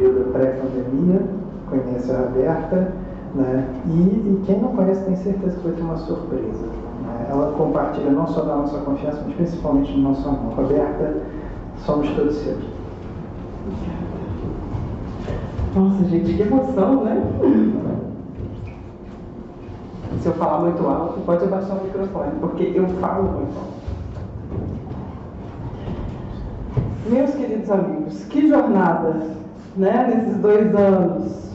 período pré-pandemia, conhece a Roberta, né? E quem não conhece tem certeza que vai ter uma surpresa, né? Ela compartilha não só da nossa confiança, mas principalmente do nosso amor. Roberta, somos todos seus. Nossa, gente, que emoção, né? Se eu falar muito alto, pode abaixar o microfone, porque eu falo muito alto. Meus queridos amigos, que jornada, né? Nesses 2 anos.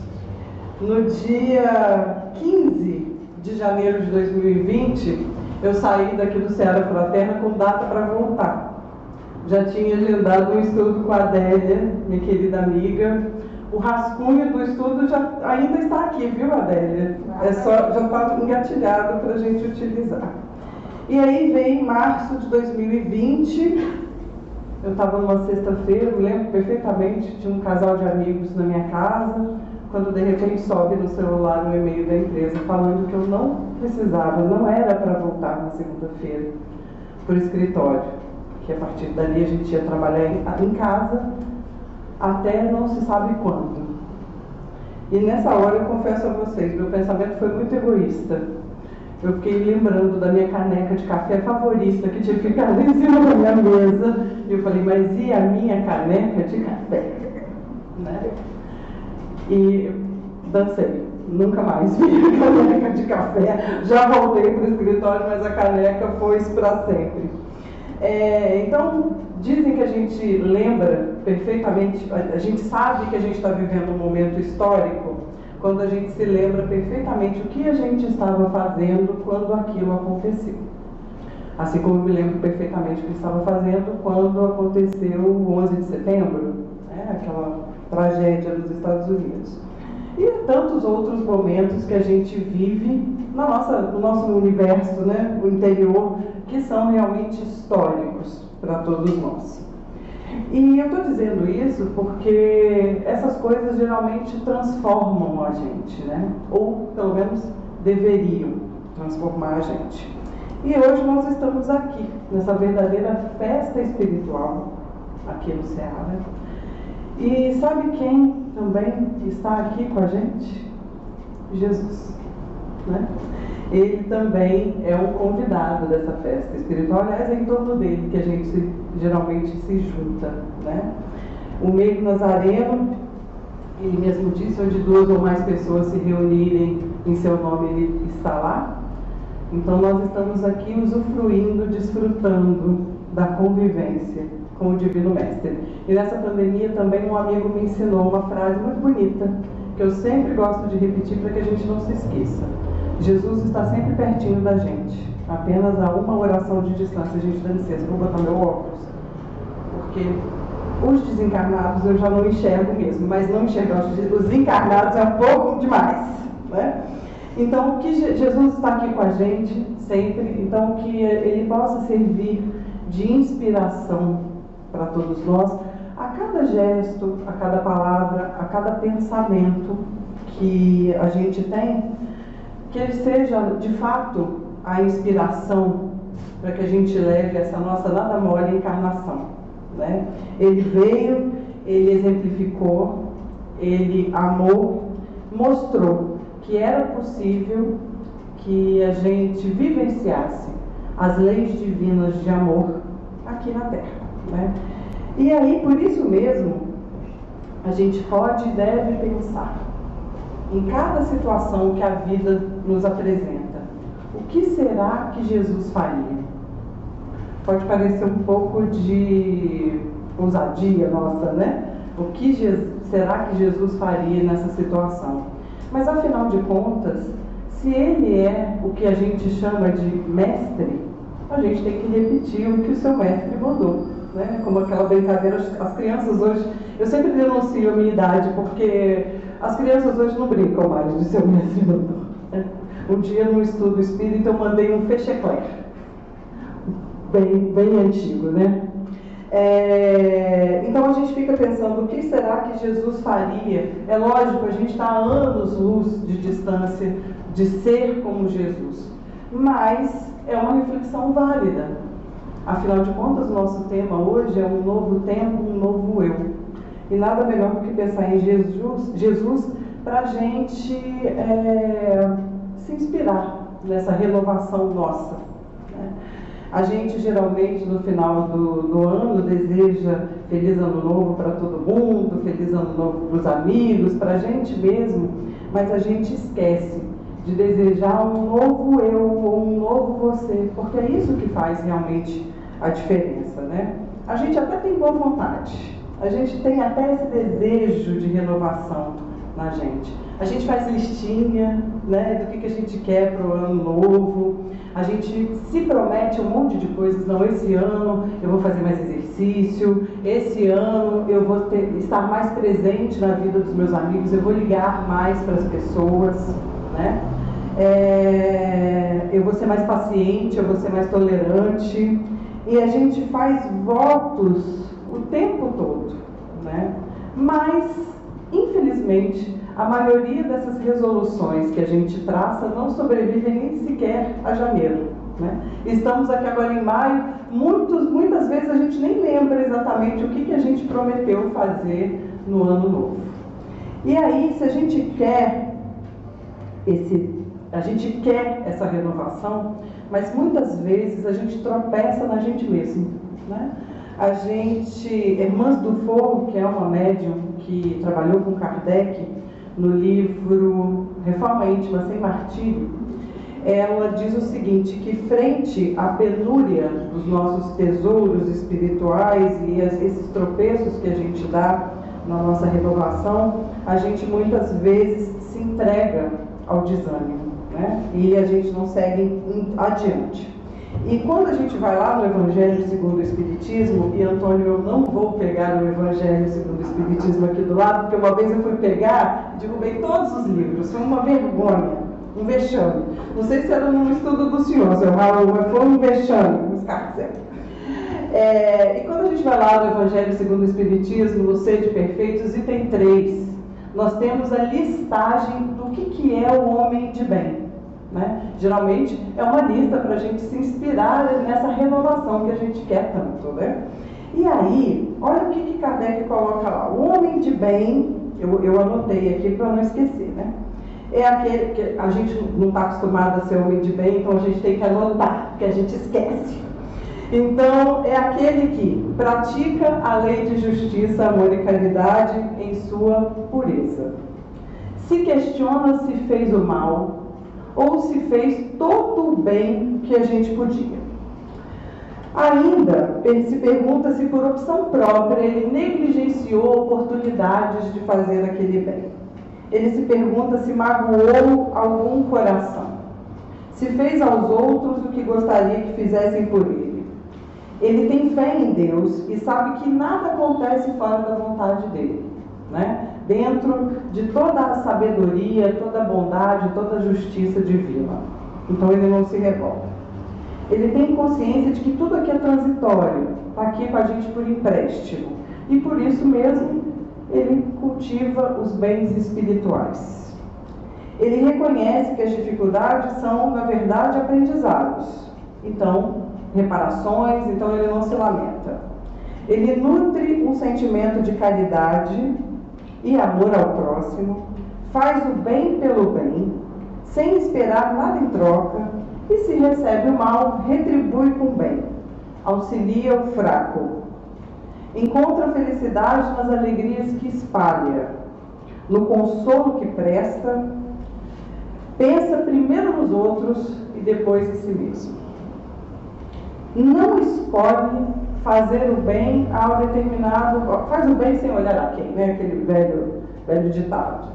No dia 15 de janeiro de 2020, eu saí daqui do Ceará Fraterna com data para voltar. Já tinha agendado um estudo com a Adélia, minha querida amiga. O rascunho do estudo ainda está aqui, viu, Adélia? Já está engatilhado para a gente utilizar. E aí vem março de 2020, eu estava numa sexta-feira, me lembro perfeitamente, de um casal de amigos na minha casa, quando de repente sobe no celular um e-mail da empresa falando que eu não precisava, não era para voltar na segunda-feira para o escritório, que a partir dali a gente ia trabalhar em casa até não se sabe quando. E nessa hora eu confesso a vocês, meu pensamento foi muito egoísta. Eu fiquei lembrando da minha caneca de café favorita que tinha ficado em cima da minha mesa. E eu falei, mas e a minha caneca de café? Né? E dancei. Nunca mais vi a caneca de café. Já voltei para o escritório, mas a caneca foi para sempre. Então, dizem que a gente lembra perfeitamente, a gente sabe que a gente está vivendo um momento histórico quando a gente se lembra perfeitamente o que a gente estava fazendo quando aquilo aconteceu. Assim como eu me lembro perfeitamente o que eu estava fazendo quando aconteceu o 11 de setembro, né, aquela tragédia nos Estados Unidos. E tantos outros momentos que a gente vive no nosso universo, né, o interior, que são realmente históricos para todos nós. E eu estou dizendo isso porque essas coisas geralmente transformam a gente, né? Ou pelo menos deveriam transformar a gente. E hoje nós estamos aqui, nessa verdadeira festa espiritual, aqui no Ceará. E sabe quem também está aqui com a gente? Jesus, né? Ele também é um convidado dessa festa espiritual. Aliás, é em torno dele que a gente geralmente se junta, né? O meio nazareno, ele mesmo disse, onde 2 ou mais pessoas se reunirem em seu nome, ele está lá. Então nós estamos aqui usufruindo, desfrutando da convivência com o Divino Mestre. E nessa pandemia também um amigo me ensinou uma frase muito bonita, que eu sempre gosto de repetir para que a gente não se esqueça. Jesus está sempre pertinho da gente, apenas a uma oração de distância. Gente, dá licença, vou botar meu óculos, porque os desencarnados eu já não enxergo mesmo, mas não enxergar os encarnados é um pouco demais, né? Então, que Jesus está aqui com a gente sempre, então que ele possa servir de inspiração para todos nós, a cada gesto, a cada palavra, a cada pensamento que a gente tem, que ele seja, de fato, a inspiração para que a gente leve essa nossa nada mole encarnação, né? Ele veio, ele exemplificou, ele amou, mostrou que era possível que a gente vivenciasse as leis divinas de amor aqui na Terra, né? E aí, por isso mesmo, a gente pode e deve pensar em cada situação que a vida nos apresenta. O que será que Jesus faria? Pode parecer um pouco de ousadia nossa, né? O que será que Jesus faria nessa situação? Mas, afinal de contas, se ele é o que a gente chama de mestre, a gente tem que repetir o que o seu mestre mandou, né? Como aquela brincadeira, as crianças hoje, eu sempre denuncio a minha idade, porque as crianças hoje não brincam mais de seu mestre mandou, né? Um dia, no estudo espírita, eu mandei um fechecler, bem antigo, né? Então a gente fica pensando, o que será que Jesus faria? É lógico, a gente está a anos-luz de distância de ser como Jesus, mas é uma reflexão válida. Afinal de contas, o nosso tema hoje é um novo tempo, um novo eu. E nada melhor do que pensar em Jesus para a gente se inspirar nessa renovação nossa, né? A gente geralmente no final do ano deseja feliz ano novo para todo mundo, feliz ano novo para os amigos, para a gente mesmo, mas a gente esquece de desejar um novo eu ou um novo você, porque é isso que faz realmente a diferença, né? A gente até tem boa vontade, a gente tem até esse desejo de renovação na gente. A gente faz listinha, né, do que a gente quer para o ano novo. A gente se promete um monte de coisas. Não, esse ano eu vou fazer mais exercício, esse ano eu vou estar mais presente na vida dos meus amigos, eu vou ligar mais para as pessoas, né? Eu vou ser mais paciente, eu vou ser mais tolerante. E a gente faz votos o tempo todo, né? Mas, infelizmente, a maioria dessas resoluções que a gente traça não sobrevivem nem sequer a janeiro, né? Estamos aqui agora em maio, muitas vezes a gente nem lembra exatamente o que a gente prometeu fazer no ano novo. E aí, se a gente quer essa renovação, mas muitas vezes a gente tropeça na gente mesmo, né? Hermance Dufour, que é uma médium que trabalhou com Kardec no livro Reforma Íntima Sem Martírio, ela diz o seguinte, que frente à penúria dos nossos tesouros espirituais e esses tropeços que a gente dá na nossa renovação, a gente muitas vezes se entrega ao desânimo, né? E a gente não segue adiante. E quando a gente vai lá no Evangelho segundo o Espiritismo, e Antônio, eu não vou pegar o Evangelho segundo o Espiritismo aqui do lado, porque uma vez eu fui pegar, derrubei todos os livros, foi uma vergonha, um vexame. Não sei se era num estudo do senhor, seu Raul, mas foi um vexame, nos carceiros. E quando a gente vai lá no Evangelho segundo o Espiritismo, no Sede Perfeitos, item 3, nós temos a listagem do que é o homem de bem, né? Geralmente é uma lista para a gente se inspirar nessa renovação que a gente quer tanto, né? E aí, olha o que Kardec coloca lá. O homem de bem, eu anotei aqui para não esquecer, né? É aquele que a gente não está acostumado a ser homem de bem, então a gente tem que anotar, porque a gente esquece. Então, é aquele que pratica a lei de justiça, amor e caridade em sua pureza. Se questiona se fez o mal ou se fez todo o bem que a gente podia. Ainda se pergunta se por opção própria ele negligenciou oportunidades de fazer aquele bem. Ele se pergunta se magoou algum coração, se fez aos outros o que gostaria que fizessem por ele. Ele tem fé em Deus e sabe que nada acontece fora da vontade dele, né? Dentro de toda a sabedoria, toda a bondade, toda a justiça divina. Então ele não se revolta. Ele tem consciência de que tudo aqui é transitório, está aqui com a gente por empréstimo. E por isso mesmo ele cultiva os bens espirituais. Ele reconhece que as dificuldades são, na verdade, aprendizados. Então, reparações, então ele não se lamenta. Ele nutre um sentimento de caridade e amor ao próximo, faz o bem pelo bem, sem esperar nada em troca, e se recebe o mal, retribui com o bem, auxilia o fraco, encontra felicidade nas alegrias que espalha, no consolo que presta, pensa primeiro nos outros e depois em si mesmo. Não escolhe fazer o bem ao determinado... Faz o bem sem olhar a quem, né? Aquele velho ditado.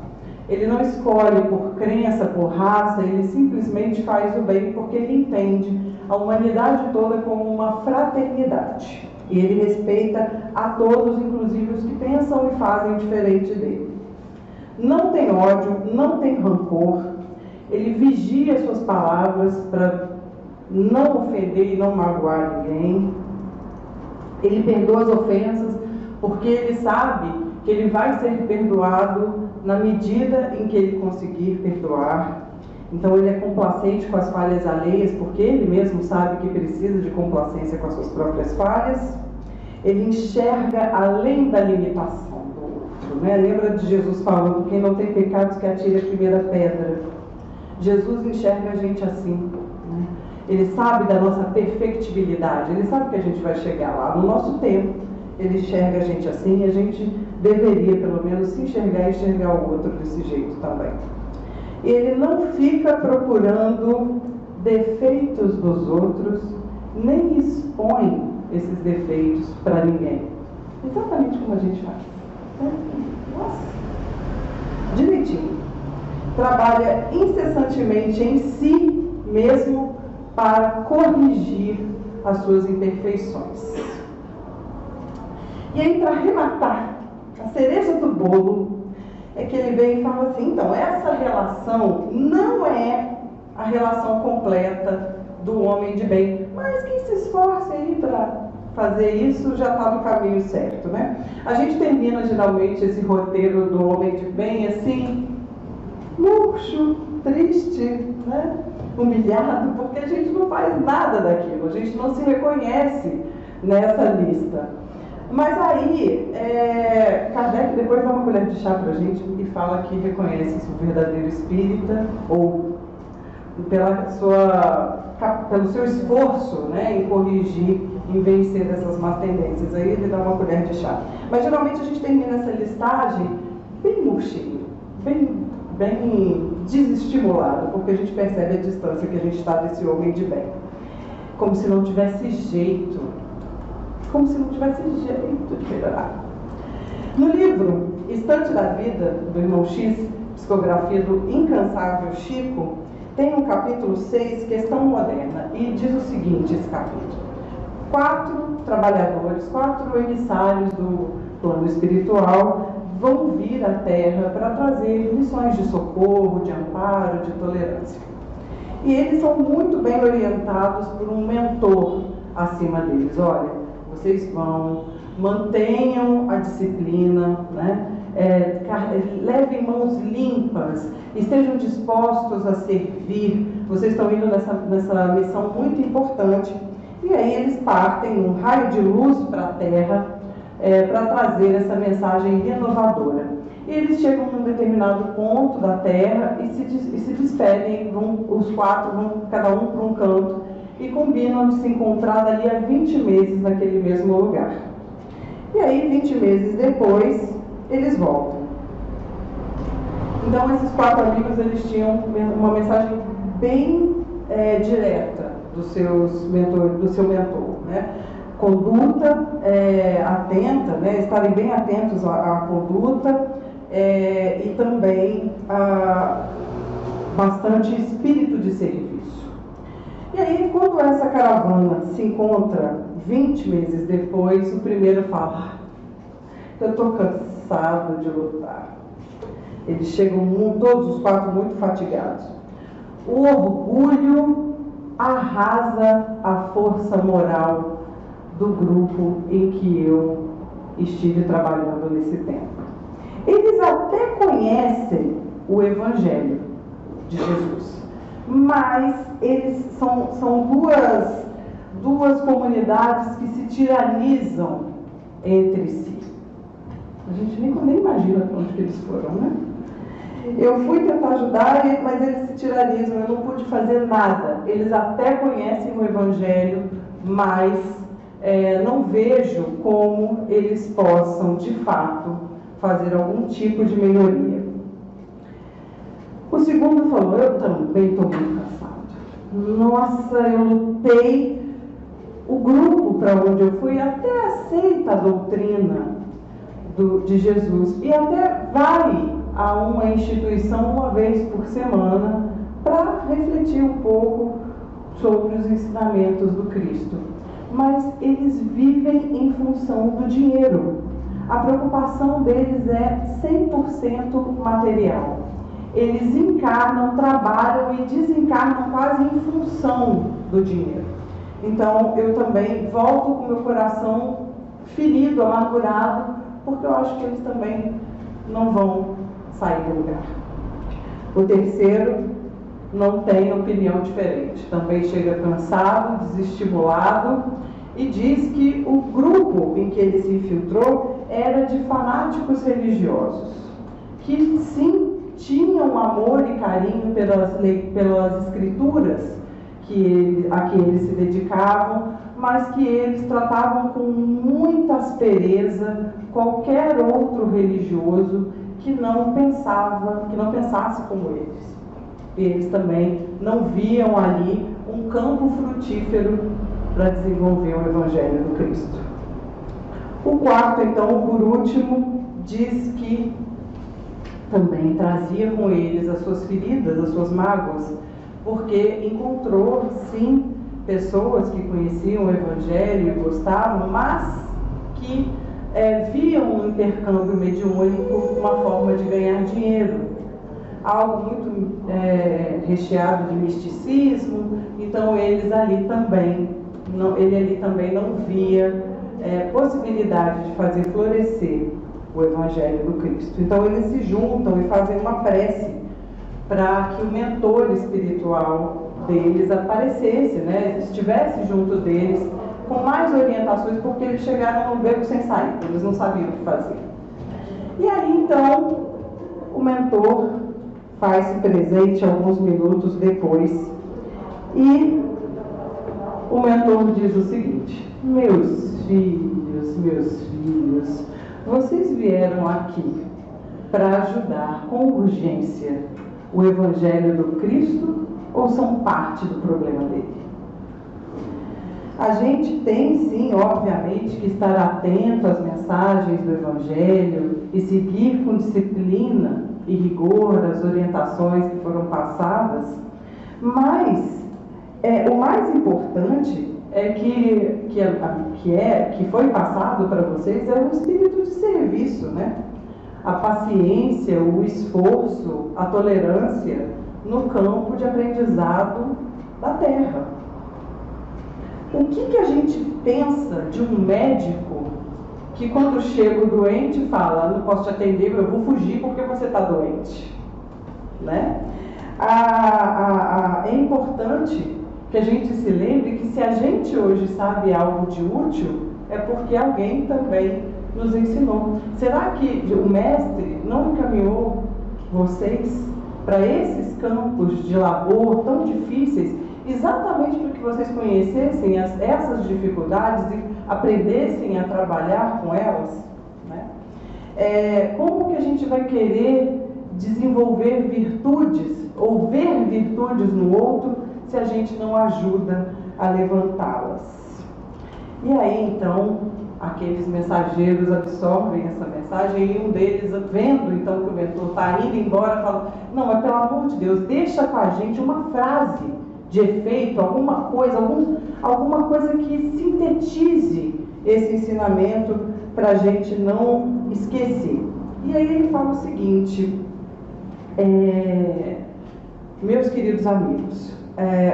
Ele não escolhe por crença, por raça, ele simplesmente faz o bem porque ele entende a humanidade toda como uma fraternidade. E ele respeita a todos, inclusive os que pensam e fazem diferente dele. Não tem ódio, não tem rancor, ele vigia suas palavras para não ofender e não magoar ninguém. Ele perdoa as ofensas porque ele sabe que ele vai ser perdoado na medida em que ele conseguir perdoar. Então ele é complacente com as falhas alheias porque ele mesmo sabe que precisa de complacência com as suas próprias falhas. Ele enxerga além da limitação do né? Lembra de Jesus falando: quem não tem pecados que atire a primeira pedra. Jesus enxerga a gente assim, né? Ele sabe da nossa perfectibilidade, ele sabe que a gente vai chegar lá no nosso tempo. Ele enxerga a gente assim, e a gente deveria pelo menos se enxergar e enxergar o outro desse jeito também. Ele não fica procurando defeitos dos outros, nem expõe esses defeitos para ninguém. Exatamente como a gente faz. Nossa, direitinho. Trabalha incessantemente em si mesmo para corrigir as suas imperfeições. E aí, para arrematar, a cereja do bolo é que ele vem e fala assim: então, essa relação não é a relação completa do homem de bem, mas quem se esforça aí para fazer isso já está no caminho certo, né? A gente termina geralmente esse roteiro do homem de bem assim, murcho, triste, né? Humilhado, porque a gente não faz nada daquilo, a gente não se reconhece nessa lista. Mas aí, Kardec depois dá uma colher de chá para a gente e fala que reconhece o verdadeiro espírita, ou pelo seu esforço, né, em corrigir, em vencer essas más tendências. Aí ele dá uma colher de chá. Mas geralmente a gente termina essa listagem bem murchinho, bem desestimulado, porque a gente percebe a distância que a gente está desse homem de bem. Como se não tivesse jeito. Como se não tivesse jeito de melhorar. No livro Estante da Vida, do Irmão X, psicografia do incansável Chico, tem um capítulo 6, Questão Moderna, e diz o seguinte, esse capítulo: 4 trabalhadores, 4 emissários do plano espiritual vão vir à Terra para trazer lições de socorro, de amparo, de tolerância. E eles são muito bem orientados por um mentor acima deles. Olha, vocês vão, mantenham a disciplina, né? Levem mãos limpas, estejam dispostos a servir. Vocês estão indo nessa missão muito importante. E aí eles partem um raio de luz para a Terra para trazer essa mensagem renovadora. E eles chegam num determinado ponto da Terra e se despedem, os 4 vão cada um para um canto e combinam de se encontrar dali a 20 meses naquele mesmo lugar. E aí, 20 meses depois, eles voltam. Então, esses 4 amigos, eles tinham uma mensagem bem direta do seu mentor, né? Conduta atenta, né? Estarem bem atentos à conduta e também bastante espírito de serviço. E aí, quando essa caravana se encontra 20 meses depois, o primeiro fala: eu estou cansado de lutar. Eles chegam todos os 4 muito fatigados. O orgulho arrasa a força moral do grupo em que eu estive trabalhando nesse tempo. Eles até conhecem o Evangelho de Jesus, mas eles são duas comunidades que se tiranizam entre si. A gente nem imagina para onde que eles foram, né? Eu fui tentar ajudar, mas eles se tiranizam, eu não pude fazer nada. Eles até conhecem o Evangelho, mas não vejo como eles possam, de fato, fazer algum tipo de melhoria. O segundo falou: eu também estou muito cansado. Nossa, eu lutei. O grupo para onde eu fui até aceita a doutrina de Jesus e até vai a uma instituição uma vez por semana para refletir um pouco sobre os ensinamentos do Cristo. Mas eles vivem em função do dinheiro. A preocupação deles é 100% material. Eles encarnam, trabalham e desencarnam quase em função do dinheiro. Então, eu também volto com meu coração ferido, amargurado, porque eu acho que eles também não vão sair do lugar. O terceiro não tem opinião diferente. Também chega cansado, desestimulado, e diz que o grupo em que ele se infiltrou era de fanáticos religiosos, que sim tinham amor e carinho pelas escrituras a que eles se dedicavam, mas que eles tratavam com muita aspereza qualquer outro religioso que não pensasse como eles. Eles também não viam ali um campo frutífero para desenvolver o Evangelho do Cristo. O quarto, então, por último, diz que também trazia com eles as suas feridas, as suas mágoas, porque encontrou, sim, pessoas que conheciam o Evangelho e gostavam, mas que viam o intercâmbio mediúnico uma forma de ganhar dinheiro, algo muito recheado de misticismo. Então ele ali também não via possibilidade de fazer florescer o Evangelho do Cristo. Então eles se juntam e fazem uma prece para que o mentor espiritual deles aparecesse, estivesse junto deles com mais orientações, porque eles chegaram no beco sem saída, eles não sabiam o que fazer. E aí então o mentor faz-se presente alguns minutos depois e o mentor diz o seguinte: meus filhos, vocês vieram aqui para ajudar com urgência o Evangelho do Cristo ou são parte do problema dele? A gente tem, sim, obviamente, que estar atento às mensagens do Evangelho e seguir com disciplina e rigor as orientações que foram passadas, mas o mais importante que foi passado para vocês é o espírito de serviço, a paciência, o esforço, a tolerância no campo de aprendizado da Terra. O que a gente pensa de um médico que, quando chega o doente, fala: não posso te atender, eu vou fugir porque você está doente? É importante que a gente se lembre que, se a gente hoje sabe algo de útil, é porque alguém também nos ensinou. Será que o Mestre não encaminhou vocês para esses campos de labor tão difíceis, exatamente para que vocês conhecessem essas dificuldades e aprendessem a trabalhar com elas? Como que a gente vai querer desenvolver virtudes ou ver virtudes no outro se a gente não ajuda a levantá-las? E aí, então, aqueles mensageiros absorvem essa mensagem e um deles, vendo então que o mentor está indo embora, fala: não, mas pelo amor de Deus, deixa com a gente uma frase de efeito, alguma coisa que sintetize esse ensinamento para a gente não esquecer. E aí ele fala o seguinte: meus queridos amigos,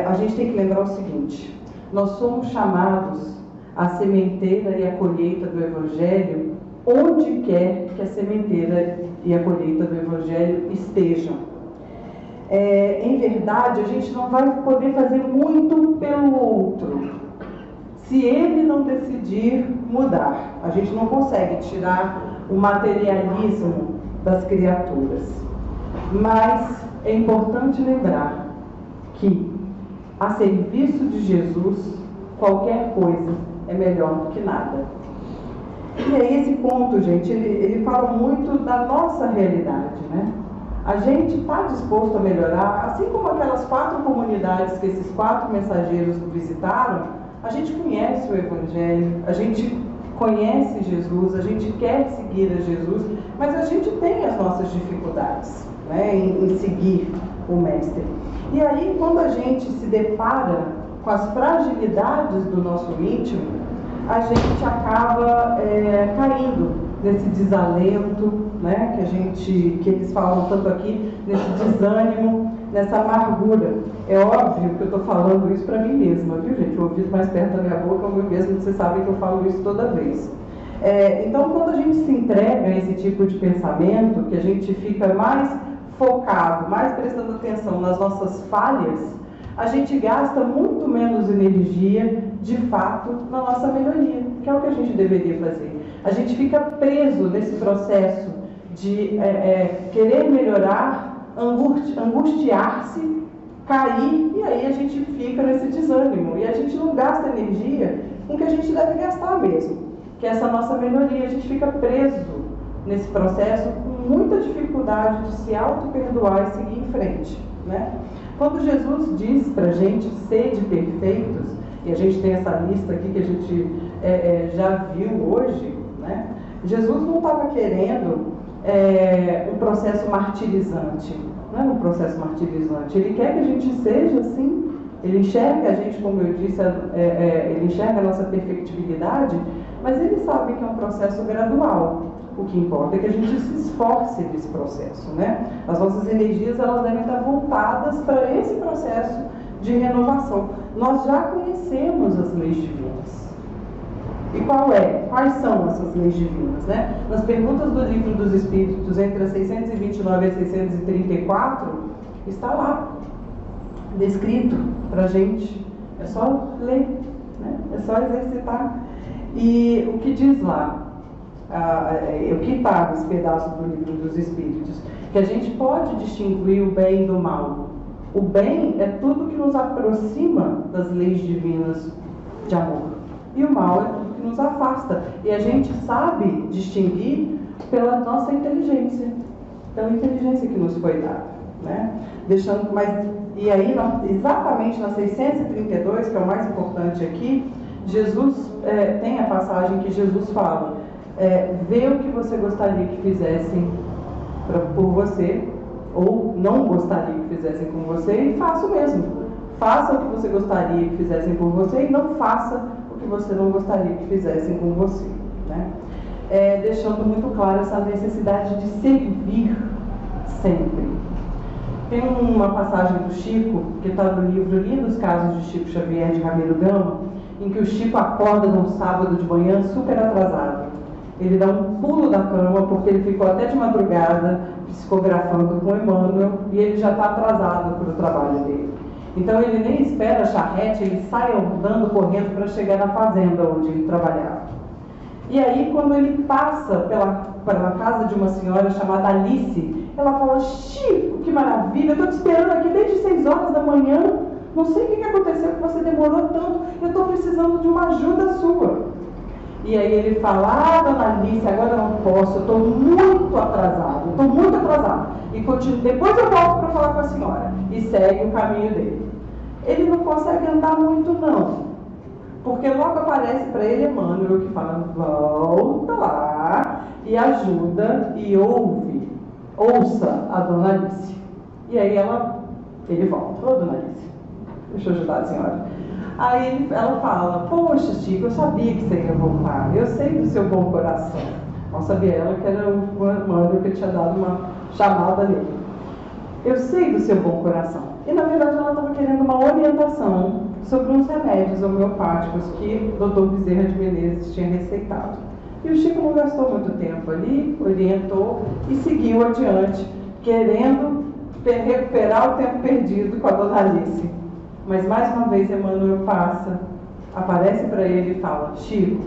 a gente tem que lembrar o seguinte: nós somos chamados à sementeira e à colheita do Evangelho onde quer que a sementeira e a colheita do Evangelho estejam. Em verdade, a gente não vai poder fazer muito pelo outro se ele não decidir mudar. A gente não consegue tirar o materialismo das criaturas. Mas é importante lembrar que, a serviço de Jesus, qualquer coisa é melhor do que nada. E aí esse ponto, gente, ele fala muito da nossa realidade, A gente está disposto a melhorar, assim como aquelas 4 comunidades que esses 4 mensageiros visitaram. A gente conhece o Evangelho, a gente conhece Jesus, a gente quer seguir a Jesus, mas a gente tem as nossas dificuldades, em seguir o Mestre. E aí, quando a gente se depara com as fragilidades do nosso íntimo, a gente acaba caindo nesse desalento, que eles falam tanto aqui, nesse desânimo, nessa amargura. É óbvio que eu estou falando isso para mim mesma, viu, gente? O ouvido mais perto da minha boca, eu mesmo, vocês sabem que eu falo isso toda vez. Então, quando a gente se entrega a esse tipo de pensamento, que a gente fica mais focado, mais prestando atenção nas nossas falhas, a gente gasta muito menos energia, de fato, na nossa melhoria, que é o que a gente deveria fazer. A gente fica preso nesse processo de querer melhorar, angustiar-se, cair, e aí a gente fica nesse desânimo. E a gente não gasta energia com o que a gente deve gastar mesmo, que é essa nossa melhoria. A gente fica preso nesse processo com muita dificuldade de se auto-perdoar e seguir em frente, né? Quando Jesus diz para a gente sede perfeitos, e a gente tem essa lista aqui que a gente já viu hoje, né? Jesus não estava querendo um processo martirizante, não é um processo martirizante. Ele quer que a gente seja assim, ele enxerga a gente, como eu disse, ele enxerga a nossa perfectibilidade, mas ele sabe que é um processo gradual. O que importa é que a gente se esforce nesse processo, né? As nossas energias, elas devem estar voltadas para esse processo de renovação. Nós já conhecemos as leis divinas. E quais são essas leis divinas, né? Nas perguntas do Livro dos Espíritos, entre as 629 e as 634, está lá, descrito para a gente. É só ler, né? É só exercitar. E o que diz lá? O que está nesse pedaço do Livro dos Espíritos? Que a gente pode distinguir o bem do mal. O bem é tudo que nos aproxima das leis divinas de amor. E o mal é tudo que nos afasta. E a gente sabe distinguir pela nossa inteligência. Pela inteligência que nos foi dada, né? E aí, exatamente na 632, que é o mais importante aqui, Jesus tem a passagem que Jesus fala: vê o que você gostaria que fizessem por você, ou não gostaria que fizessem com você, e faça o mesmo. Faça o que você gostaria que fizessem por você e não faça o que você não gostaria que fizessem com você, né? Deixando muito claro essa necessidade de servir sempre. Tem uma passagem do Chico, que está no livro Lindos Casos de Chico Xavier, de Ramiro Gama, em que o Chico acorda num sábado de manhã super atrasado. Ele dá um pulo da cama, porque ele ficou até de madrugada psicografando com Emmanuel, e ele já está atrasado para o trabalho dele. Então ele nem espera a charrete, ele sai andando, correndo para chegar na fazenda onde ele trabalhava. E aí, quando ele passa pela casa de uma senhora chamada Alice, ela fala: Chico, que maravilha, eu estou te esperando aqui desde 6 horas da manhã, não sei o que aconteceu, que você demorou tanto, eu estou precisando de uma ajuda sua. E aí ele fala: dona Alice, agora eu não posso, eu estou muito atrasado. E depois eu volto para falar com a senhora. E segue o caminho dele. Ele não consegue andar muito, não. Porque logo aparece para ele Emmanuel, que fala: volta lá e ajuda e ouça a dona Alice. E aí ele volta: ô dona Alice, deixa eu ajudar a senhora. Aí ela fala: poxa, Chico, eu sabia que você ia voltar, eu sei do seu bom coração. Não sabia ela que era o Emmanuel que tinha dado uma chamada nele. Eu sei do seu bom coração. E na verdade ela estava querendo uma orientação sobre uns remédios homeopáticos que o Dr. Bezerra de Menezes tinha receitado. E o Chico não gastou muito tempo ali, orientou e seguiu adiante, querendo recuperar o tempo perdido com a dona Alice. Mas mais uma vez Emmanuel aparece para ele e fala: Chico,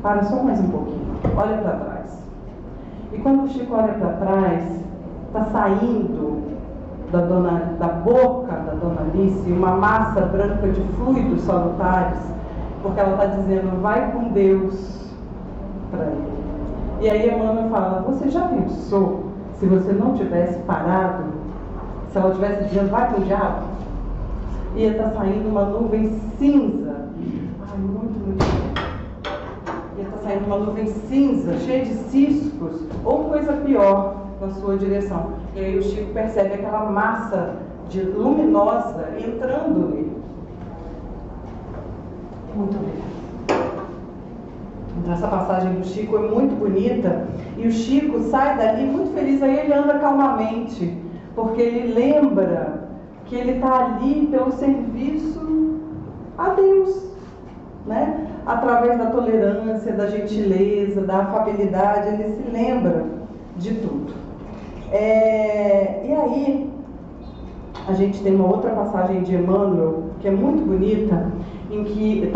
para só mais um pouquinho, olha para trás. E quando o Chico olha para trás, está saindo da boca da dona Alice uma massa branca de fluidos salutares, porque ela está dizendo: vai com Deus, para ele. E aí Emmanuel fala: você já pensou se você não tivesse parado, se ela tivesse dizendo vai com o diabo? Ia estar saindo uma nuvem cinza. Ai, muito ia estar saindo uma nuvem cinza, cheia de ciscos, ou coisa pior, na sua direção. E aí o Chico percebe aquela massa luminosa entrando nele. Muito bem. Então essa passagem do Chico é muito bonita, e o Chico sai dali muito feliz. Aí ele anda calmamente, porque ele lembra que ele está ali pelo serviço a Deus, né? Através da tolerância, da gentileza, da afabilidade, ele se lembra de tudo. E aí, a gente tem uma outra passagem de Emmanuel, que é muito bonita, em que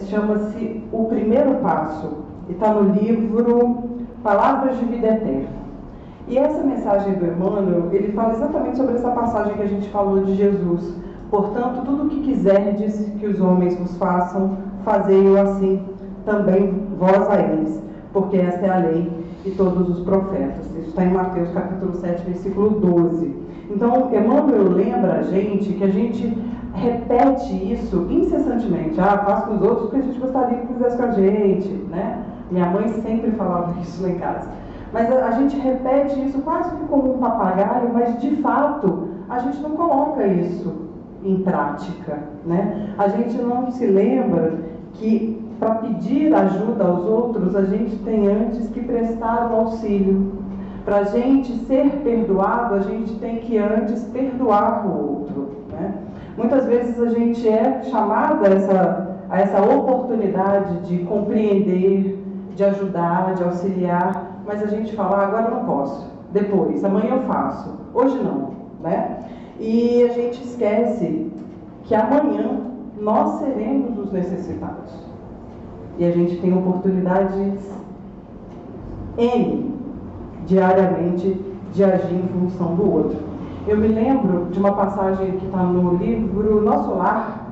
chama-se O Primeiro Passo, e está no livro Palavras de Vida Eterna. E essa mensagem do Emmanuel, ele fala exatamente sobre essa passagem que a gente falou de Jesus. Portanto, tudo o que quiserdes que os homens vos façam, fazei-o assim também vós a eles, porque esta é a lei e todos os profetas. Isso está em Mateus capítulo 7, versículo 12. Então, Emmanuel lembra a gente que a gente repete isso incessantemente. Faz com os outros o que a gente gostaria que fizesse com a gente, né? Minha mãe sempre falava isso lá em casa. Mas a gente repete isso quase que como um papagaio, mas de fato a gente não coloca isso em prática, né? A gente não se lembra que para pedir ajuda aos outros a gente tem antes que prestar o auxílio. Para a gente ser perdoado, a gente tem que antes perdoar o outro, né? Muitas vezes a gente é chamada a essa oportunidade de compreender, de ajudar, de auxiliar, mas a gente fala, agora eu não posso, depois, amanhã eu faço, hoje não, né? E a gente esquece que amanhã nós seremos os necessitados. E a gente tem oportunidades N, diariamente, de agir em função do outro. Eu me lembro de uma passagem que está no livro Nosso Lar,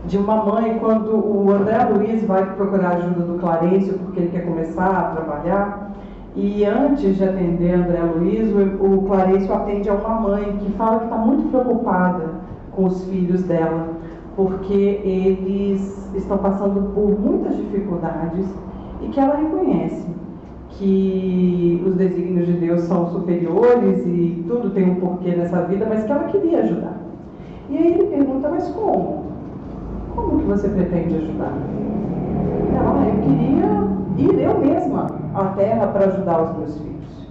de uma mãe, quando o André Luiz vai procurar ajuda do Clarencio, porque ele quer começar a trabalhar, e antes de atender André Luiz, o Clarencio atende a uma mãe que fala que está muito preocupada com os filhos dela, porque eles estão passando por muitas dificuldades e que ela reconhece que os desígnios de Deus são superiores e tudo tem um porquê nessa vida, mas que ela queria ajudar. E aí ele pergunta, mas como? Como que você pretende ajudar? Ela, eu queria ir eu mesma à terra para ajudar os meus filhos.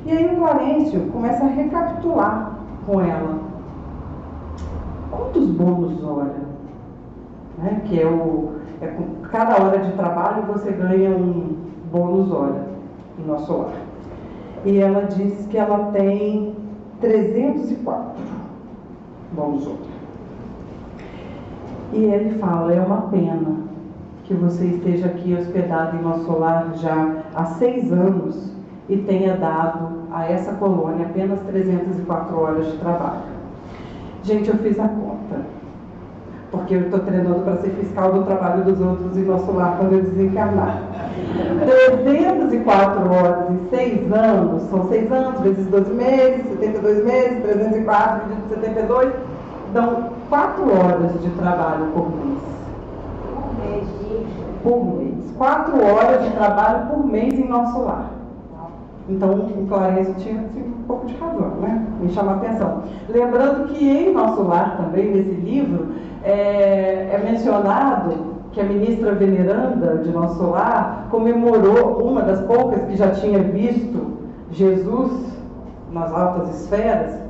E aí o Clarencio começa a recapitular com ela. Quantos bônus hora? Né? Que com cada hora de trabalho você ganha um bônus hora no nosso lar. E ela diz que ela tem 304 bônus hora. E ele fala, é uma pena que você esteja aqui hospedado em nosso lar já há 6 anos e tenha dado a essa colônia apenas 304 horas de trabalho. Gente, eu fiz a conta, porque eu estou treinando para ser fiscal do trabalho dos outros em nosso lar quando eu desencarnar. 304 horas em 6 anos, são 6 anos vezes 12 meses, 72 meses, 304 dividido por 72, dão 4 horas de trabalho por mês. Por mês. 4 horas de trabalho por mês em nosso lar. Então, o Clarencio tinha um pouco de razão, né? Me chama a atenção. Lembrando que em nosso lar também, nesse livro, é mencionado que a ministra veneranda de nosso lar comemorou, uma das poucas que já tinha visto Jesus nas altas esferas.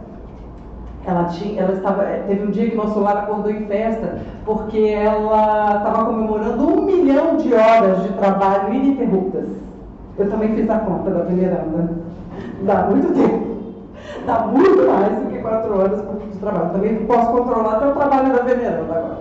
Teve um dia que nosso lar acordou em festa, porque ela estava comemorando 1 milhão de horas de trabalho ininterruptas. Eu também fiz a conta da veneranda. Dá muito tempo. Dá muito mais do que 4 horas de trabalho. Também posso controlar até o trabalho da veneranda agora.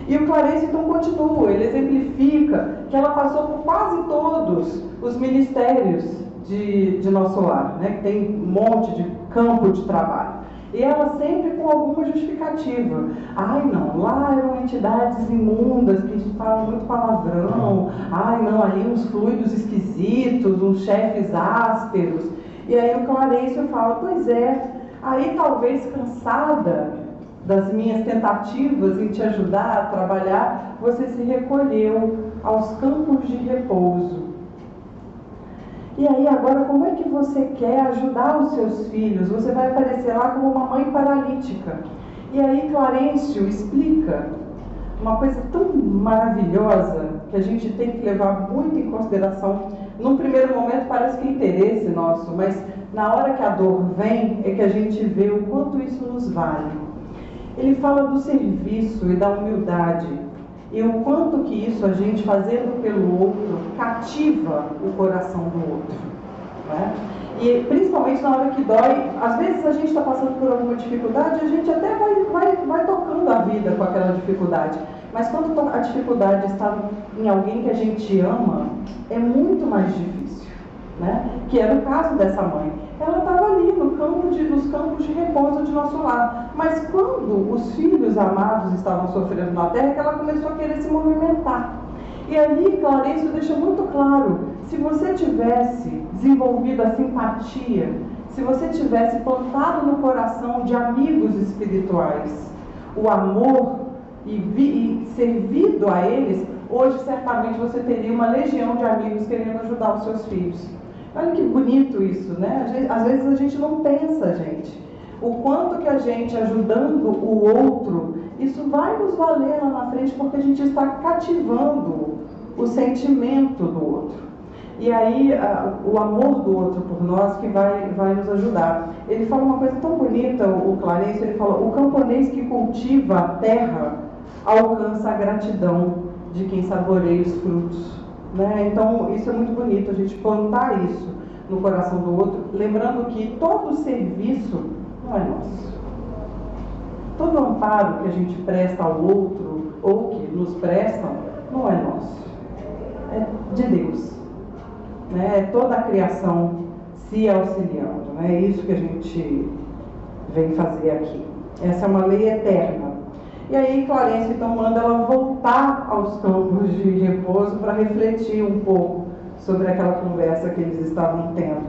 E o Clarencio então continua, ele exemplifica que ela passou por quase todos os ministérios de nosso lar, né? Que tem um monte de campo de trabalho. E ela sempre com alguma justificativa. Ai não, lá eram entidades imundas que falam muito palavrão. Ai não, ali uns fluidos esquisitos, uns chefes ásperos. E aí o Clarencio fala, pois é, aí talvez cansada das minhas tentativas em te ajudar a trabalhar, você se recolheu aos campos de repouso. E aí agora como é que você quer ajudar os seus filhos? Você vai aparecer lá como uma mãe paralítica. E aí Clarencio explica uma coisa tão maravilhosa que a gente tem que levar muito em consideração. Num primeiro momento parece que é interesse nosso, mas na hora que a dor vem é que a gente vê o quanto isso nos vale. Ele fala do serviço e da humildade. E o quanto que isso, a gente fazendo pelo outro, cativa o coração do outro, né? E principalmente na hora que dói, às vezes a gente está passando por alguma dificuldade, a gente até vai tocando a vida com aquela dificuldade. Mas quando a dificuldade está em alguém que a gente ama, é muito mais difícil, né? Que era o caso dessa mãe. Ela estava ali nos campos de repouso de nosso lar. Mas quando os filhos amados estavam sofrendo na terra, que ela começou a querer se movimentar. E ali, Clarencio deixa muito claro, se você tivesse desenvolvido a simpatia, se você tivesse plantado no coração de amigos espirituais o amor e servido a eles, hoje certamente você teria uma legião de amigos querendo ajudar os seus filhos. Olha que bonito isso, né? Às vezes a gente não pensa, gente, o quanto que a gente ajudando o outro, isso vai nos valer lá na frente, porque a gente está cativando o sentimento do outro. E aí o amor do outro por nós que vai nos ajudar. Ele fala uma coisa tão bonita, o Clarencio, ele fala: o camponês que cultiva a terra alcança a gratidão de quem saboreia os frutos. Né? Então isso é muito bonito, a gente plantar isso no coração do outro, lembrando que todo serviço não é nosso. Todo amparo que a gente presta ao outro, ou que nos prestam, não é nosso. É de Deus. Né? É toda a criação se auxiliando. Né? É isso que a gente vem fazer aqui. Essa é uma lei eterna. E aí Clarencio então manda ela voltar aos campos de repouso para refletir um pouco sobre aquela conversa que eles estavam tendo.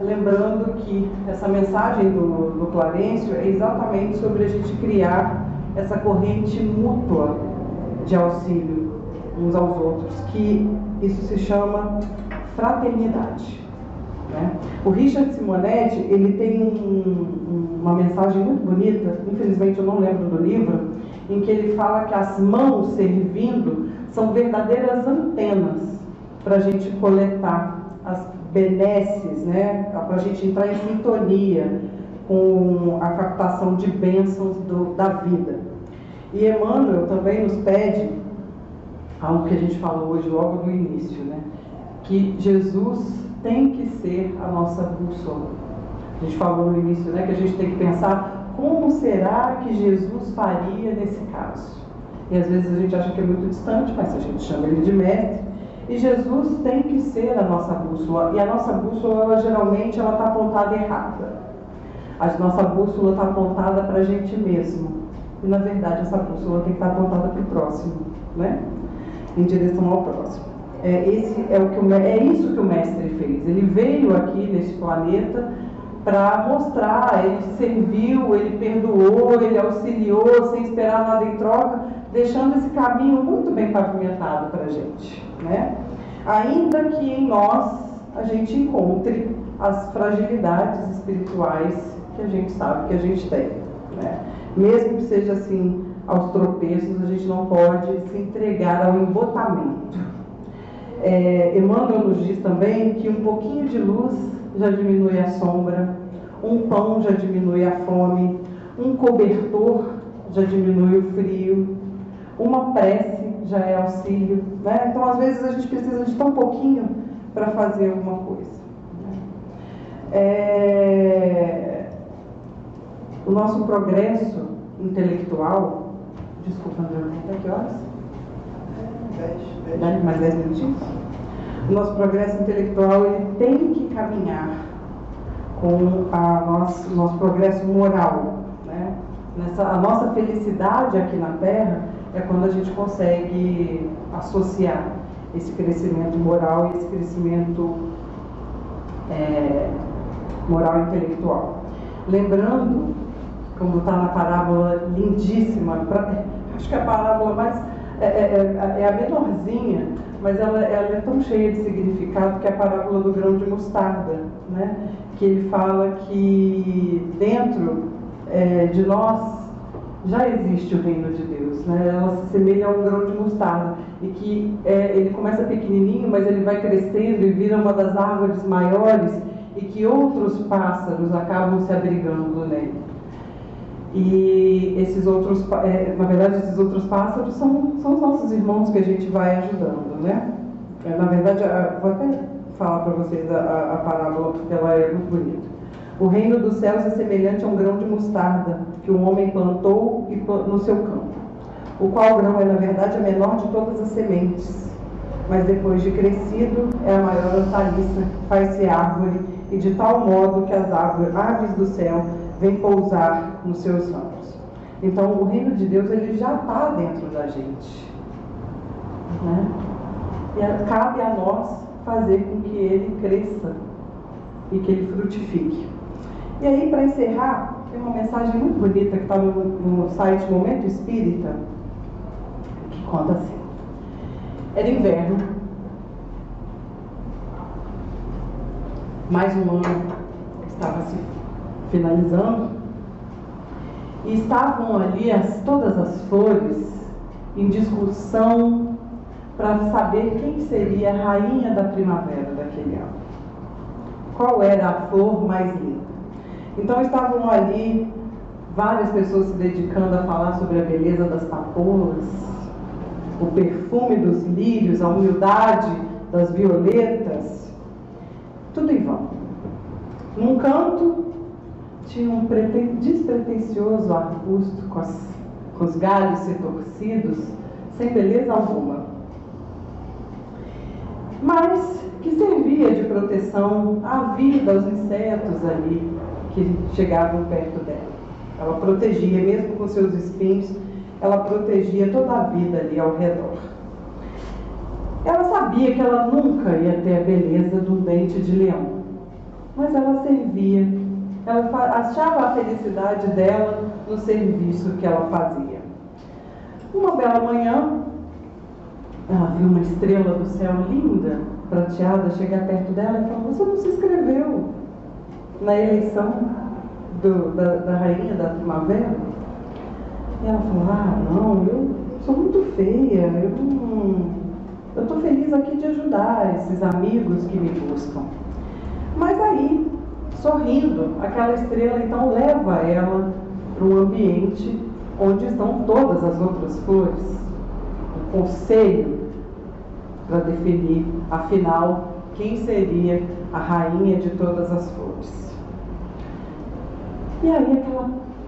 Lembrando que essa mensagem do Clarencio é exatamente sobre a gente criar essa corrente mútua de auxílio uns aos outros, que isso se chama fraternidade. Né? O Richard Simonetti, ele tem uma mensagem muito bonita, infelizmente eu não lembro do livro, em que ele fala que as mãos servindo são verdadeiras antenas para a gente coletar as benesses, né? Para a gente entrar em sintonia com a captação de bênçãos da vida. E Emmanuel também nos pede algo que a gente falou hoje logo no início, né? Que Jesus tem que ser a nossa bússola. A gente falou no início, né, que a gente tem que pensar como será que Jesus faria nesse caso. E às vezes a gente acha que é muito distante, mas a gente chama ele de mestre. E Jesus tem que ser a nossa bússola. E a nossa bússola, ela geralmente está apontada errada. A nossa bússola está apontada para a gente mesmo. E na verdade essa bússola tem que estar apontada para o próximo, né? Em direção ao próximo. É isso que o mestre fez. Ele veio aqui nesse planeta para mostrar, ele serviu, ele perdoou, ele auxiliou, sem esperar nada em troca, deixando esse caminho muito bem pavimentado para a gente. Né? Ainda que em nós a gente encontre as fragilidades espirituais que a gente sabe que a gente tem. Né? Mesmo que seja assim, aos tropeços, a gente não pode se entregar ao embotamento. Emmanuel nos diz também que um pouquinho de luz já diminui a sombra, um pão já diminui a fome, um cobertor já diminui o frio, uma prece já é auxílio. Né? Então, às vezes, a gente precisa de tão pouquinho para fazer alguma coisa. O nosso progresso intelectual... Desculpa, André, até que horas? 10. Mais 10 minutinhos? O nosso progresso intelectual ele tem que caminhar com o nosso progresso moral. Né? A nossa felicidade aqui na Terra é quando a gente consegue associar esse crescimento moral e esse crescimento moral e intelectual. Lembrando, como está na parábola lindíssima, acho que a parábola mais é a menorzinha, mas ela é tão cheia de significado, que é a parábola do grão de mostarda, né? Que ele fala que dentro de nós já existe o reino de Deus, né? Ela se assemelha a um grão de mostarda, e que ele começa pequenininho, mas ele vai crescendo e vira uma das árvores maiores, e que outros pássaros acabam se abrigando nele. E esses outros, na verdade, esses outros pássaros são os nossos irmãos que a gente vai ajudando, né? Na verdade, vou até falar para vocês a parábola, porque ela é muito bonita. O reino dos céus é semelhante a um grão de mostarda que um homem plantou no seu campo, o qual grão é, na verdade, a menor de todas as sementes, mas depois de crescido é a maior hortaliça, faz-se árvore, e de tal modo que as aves do céu vêm pousar nos seus ramos. Então, o reino de Deus, ele já está dentro da gente, né? E cabe a nós fazer com que ele cresça e que ele frutifique. E aí, para encerrar, tem uma mensagem muito bonita que está no site Momento Espírita, que conta assim. Era inverno, mais um ano estava se finalizando, e estavam ali todas as flores em discussão para saber quem seria a rainha da primavera daquele ano. Qual era a flor mais linda? Então estavam ali várias pessoas se dedicando a falar sobre a beleza das papoulas, o perfume dos lírios, a humildade das violetas, tudo em vão. Num canto tinha um despretensioso arbusto com os galhos retorcidos, sem beleza alguma, mas que servia de proteção à vida, aos insetos ali que chegavam perto dela. Ela protegia, mesmo com seus espinhos, ela protegia toda a vida ali ao redor. Ela sabia que ela nunca ia ter a beleza de um dente de leão, mas ela servia, ela achava a felicidade dela no serviço que ela fazia. Uma bela manhã, ela viu uma estrela do céu linda, prateada, chegar perto dela e falou: você não se inscreveu na eleição da rainha da primavera? E ela falou: ah, não, eu sou muito feia, eu estou feliz aqui de ajudar esses amigos que me buscam. Mas aí, sorrindo, aquela estrela então leva ela para um ambiente onde estão todas as outras flores, um conselho para definir, afinal, quem seria a rainha de todas as flores. E aí,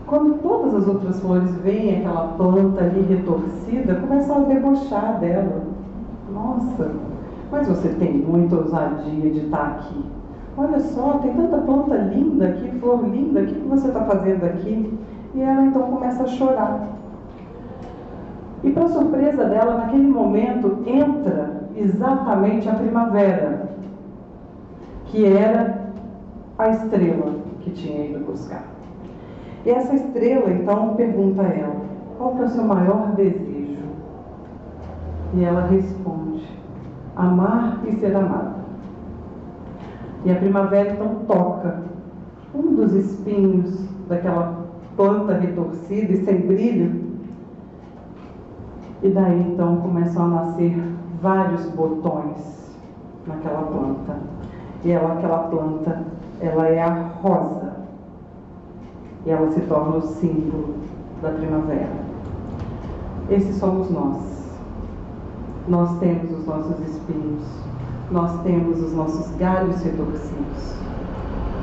quando todas as outras flores veem aquela planta ali retorcida, começam a debochar dela. Nossa, mas você tem muita ousadia de estar aqui. Olha só, tem tanta planta linda aqui, flor linda, o que você está fazendo aqui? E ela então começa a chorar. E para surpresa dela, naquele momento, entra exatamente a primavera, que era a estrela que tinha ido buscar. E essa estrela então pergunta a ela: qual que é o seu maior desejo? E ela responde: amar e ser amada. E a primavera então toca um dos espinhos daquela planta retorcida e sem brilho, e daí então começam a nascer vários botões naquela planta. E aquela planta, ela é a rosa. E ela se torna o símbolo da primavera. Esses somos nós. Nós temos os nossos espinhos, nós temos os nossos galhos retorcidos,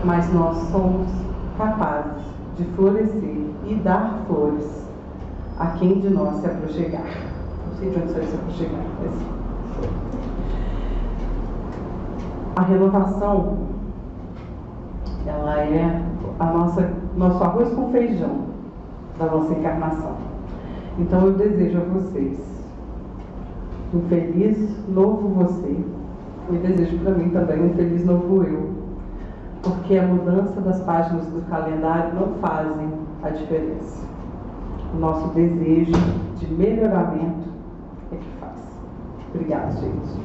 mas nós somos capazes de florescer e dar flores a quem de nós se aproximar. Não sei de onde sai se aproximar, mas... A renovação, ela é nosso arroz com feijão da nossa encarnação. Então eu desejo a vocês um feliz novo você, e desejo para mim também um feliz novo eu, porque a mudança das páginas do calendário não fazem a diferença. O nosso desejo de melhoramento é que faz. Obrigada, gente.